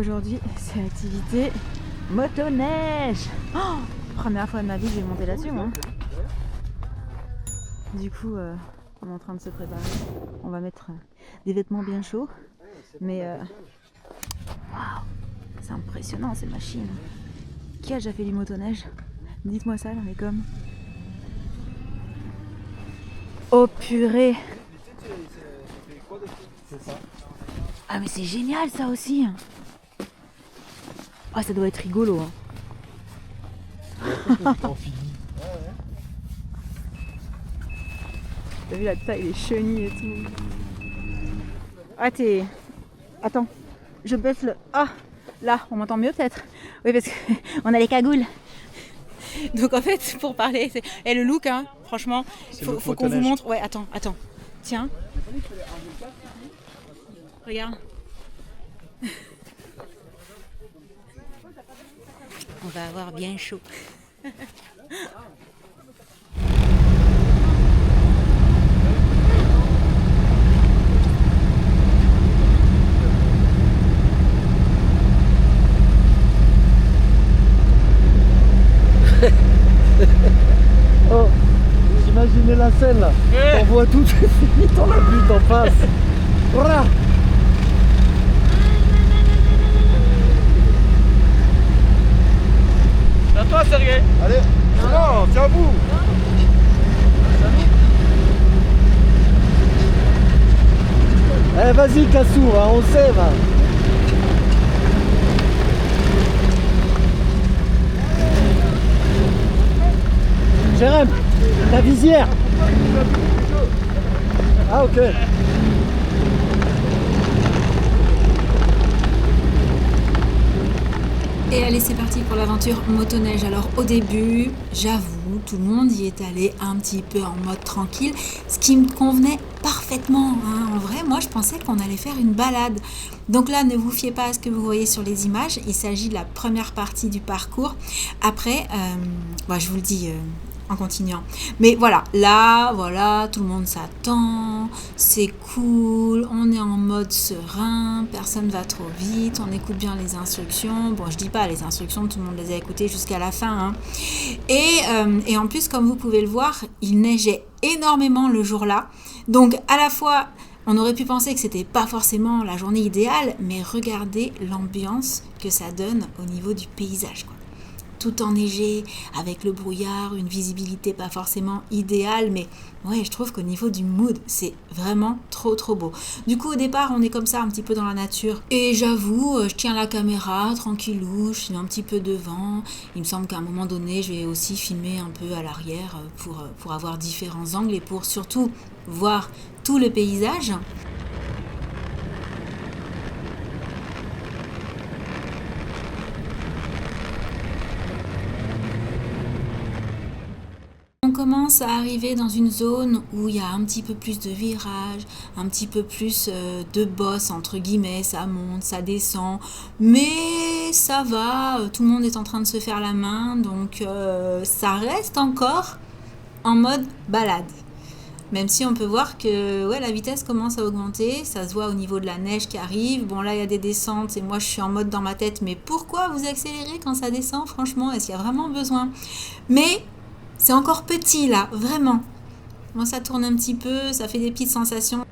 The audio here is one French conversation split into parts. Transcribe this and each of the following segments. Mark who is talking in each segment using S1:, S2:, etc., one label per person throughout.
S1: aujourd'hui, c'est l'activité motoneige. Oh, première fois de ma vie que j'ai monté là-dessus, moi. Du coup, on est en train de se préparer. On va mettre des vêtements bien chauds. Mais waouh, c'est impressionnant ces machines. Qui a déjà fait du motoneige? Dites-moi ça dans les coms. Oh purée! Ah mais c'est génial ça aussi! Ah ça doit être rigolo! Hein. T'as vu la taille des chenilles et tout? Ah t'es... Attends, je baisse le... Ah! Là, on m'entend mieux peut-être? Oui parce qu'on a les cagoules. Donc en fait, pour parler, c'est... Et le look, hein, franchement, faut qu'on vous montre... Ouais, attends. Tiens. Regarde. On va avoir bien chaud.
S2: Oh, j'imaginais la scène là. On voit tout dans la butte en face. Voilà.
S3: C'est à toi, Sergei.
S2: Allez, non, c'est à vous. Eh, vas-y, Cassou, hein, on sait, va. Jérém, la visière. Ah, ok.
S4: Et allez, c'est parti pour l'aventure motoneige. Alors au début, j'avoue, tout le monde y est allé un petit peu en mode tranquille, ce qui me convenait parfaitement. Hein. En vrai, moi je pensais qu'on allait faire une balade. Donc là, ne vous fiez pas à ce que vous voyez sur les images. Il s'agit de la première partie du parcours. Après, je vous le dis... en continuant. Mais voilà, là, voilà, tout le monde s'attend, c'est cool, on est en mode serein, personne va trop vite, on écoute bien les instructions. Bon, je dis pas les instructions, tout le monde les a écoutées jusqu'à la fin. Hein. Et en plus, comme vous pouvez le voir, il neigeait énormément le jour-là. Donc, à la fois, on aurait pu penser que c'était pas forcément la journée idéale, mais regardez l'ambiance que ça donne au niveau du paysage, quoi. Tout enneigé, avec le brouillard, une visibilité pas forcément idéale, mais ouais, je trouve qu'au niveau du mood, c'est vraiment trop beau. Du coup, au départ, on est comme ça, un petit peu dans la nature. Et j'avoue, je tiens la caméra, tranquillou, je suis un petit peu devant. Il me semble qu'à un moment donné, je vais aussi filmer un peu à l'arrière pour avoir différents angles et pour surtout voir tout le paysage. On commence à arriver dans une zone où il y a un petit peu plus de virages, un petit peu plus de bosses, entre guillemets, ça monte, ça descend, mais ça va, tout le monde est en train de se faire la main, donc ça reste encore en mode balade. Même si on peut voir que la vitesse commence à augmenter, ça se voit au niveau de la neige qui arrive. Bon, là, il y a des descentes et moi, je suis en mode dans ma tête, mais pourquoi vous accélérez quand ça descend, franchement? Est-ce qu'il y a vraiment besoin? Mais... c'est encore petit là, vraiment. Moi ça tourne un petit peu, ça fait des petites sensations.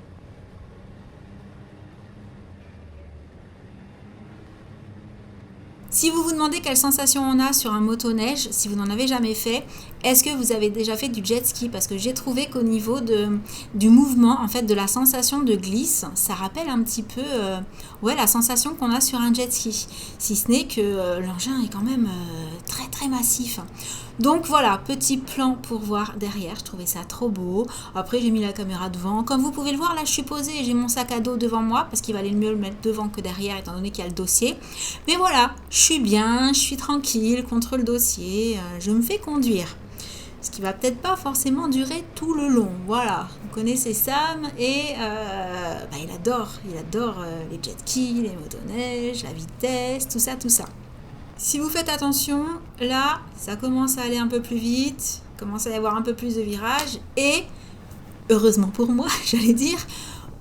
S4: Si vous vous demandez quelle sensation on a sur un motoneige, si vous n'en avez jamais fait, est-ce que vous avez déjà fait du jet ski? Parce que j'ai trouvé qu'au niveau du mouvement, en fait, de la sensation de glisse, ça rappelle un petit peu la sensation qu'on a sur un jet ski. Si ce n'est que l'engin est quand même très massif. Donc voilà, petit plan pour voir derrière, je trouvais ça trop beau. Après j'ai mis la caméra devant. Comme vous pouvez le voir, là je suis posée et j'ai mon sac à dos devant moi parce qu'il valait mieux le mettre devant que derrière étant donné qu'il y a le dossier. Mais voilà, je suis bien, je suis tranquille contre le dossier, je me fais conduire. Ce qui va peut-être pas forcément durer tout le long. Voilà, vous connaissez Sam et il adore les jet skis, les motoneiges, la vitesse, tout ça. Si vous faites attention, là, ça commence à aller un peu plus vite, commence à y avoir un peu plus de virages et, heureusement pour moi, j'allais dire,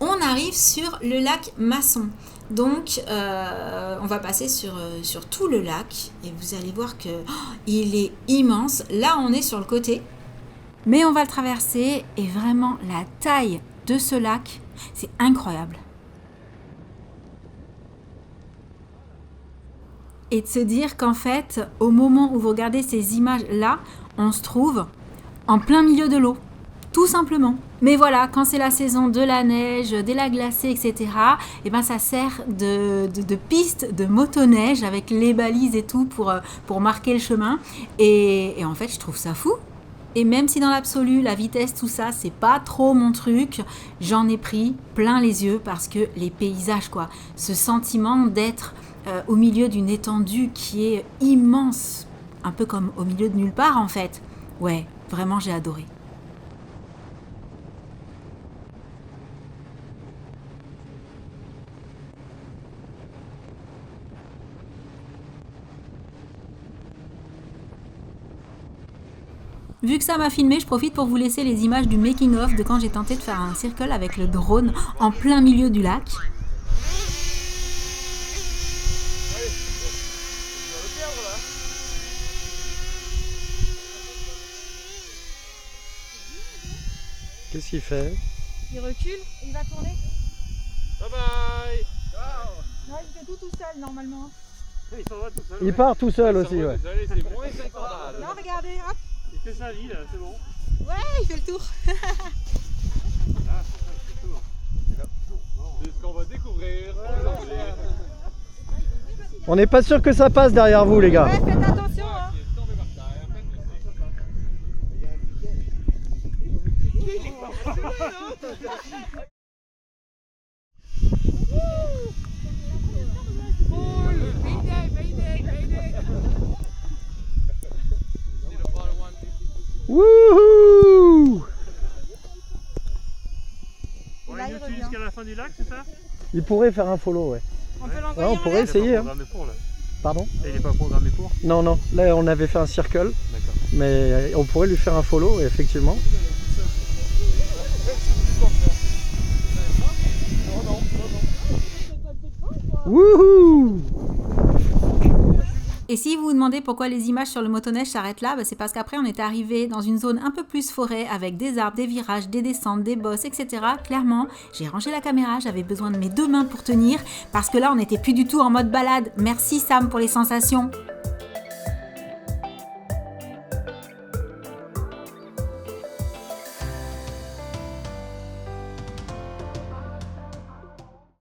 S4: on arrive sur le lac Masson. Donc, on va passer sur tout le lac et vous allez voir que il est immense. Là, on est sur le côté, mais on va le traverser et vraiment la taille de ce lac, c'est incroyable. Et de se dire qu'en fait, au moment où vous regardez ces images-là, on se trouve en plein milieu de l'eau, tout simplement. Mais voilà, quand c'est la saison de la neige, des lacs glacés, etc., et ben ça sert de piste de motoneige avec les balises et tout pour marquer le chemin. Et en fait, je trouve ça fou. Et même si dans l'absolu, la vitesse, tout ça, c'est pas trop mon truc, j'en ai pris plein les yeux parce que les paysages, quoi, ce sentiment d'être au milieu d'une étendue qui est immense, un peu comme au milieu de nulle part en fait. Ouais, vraiment j'ai adoré. Vu que ça m'a filmé, je profite pour vous laisser les images du making of de quand j'ai tenté de faire un circle avec le drone en plein milieu du lac.
S2: Qu'est-ce qu'il fait?
S1: Il recule et il va tourner.
S3: Bye bye.
S1: Non, il fait tout seul normalement.
S3: Il s'en va tout seul.
S2: Il part tout seul aussi, ouais.
S3: C'est bon, il s'en va.
S1: Non, regardez, hop.
S3: Il fait sa vie là, c'est bon.
S1: Ouais, il fait le tour.
S3: C'est ce qu'on va découvrir.
S2: On n'est pas sûr que ça passe derrière vous, les gars.
S1: Ouais, faites attention. Hein.
S2: Wouhou!
S3: On est dessus jusqu'à la fin du lac, c'est ça?
S2: Il pourrait faire un follow, ouais.
S1: On peut
S2: Ouais,
S1: l'envoyer
S2: on
S1: en
S2: pourrait
S1: l'air.
S2: essayer. Hein.
S3: Programmé pour là.
S2: Pardon?
S3: Et il n'est pas programmé pour?
S2: Non, non. Là, on avait fait un circle,
S3: D'accord.
S2: mais on pourrait lui faire un follow, effectivement. Wouhou!
S4: Et si vous vous demandez pourquoi les images sur le motoneige s'arrêtent là, c'est parce qu'après on est arrivé dans une zone un peu plus forêt avec des arbres, des virages, des descentes, des bosses, etc. Clairement, j'ai rangé la caméra, j'avais besoin de mes deux mains pour tenir parce que là on n'était plus du tout en mode balade. Merci Sam pour les sensations.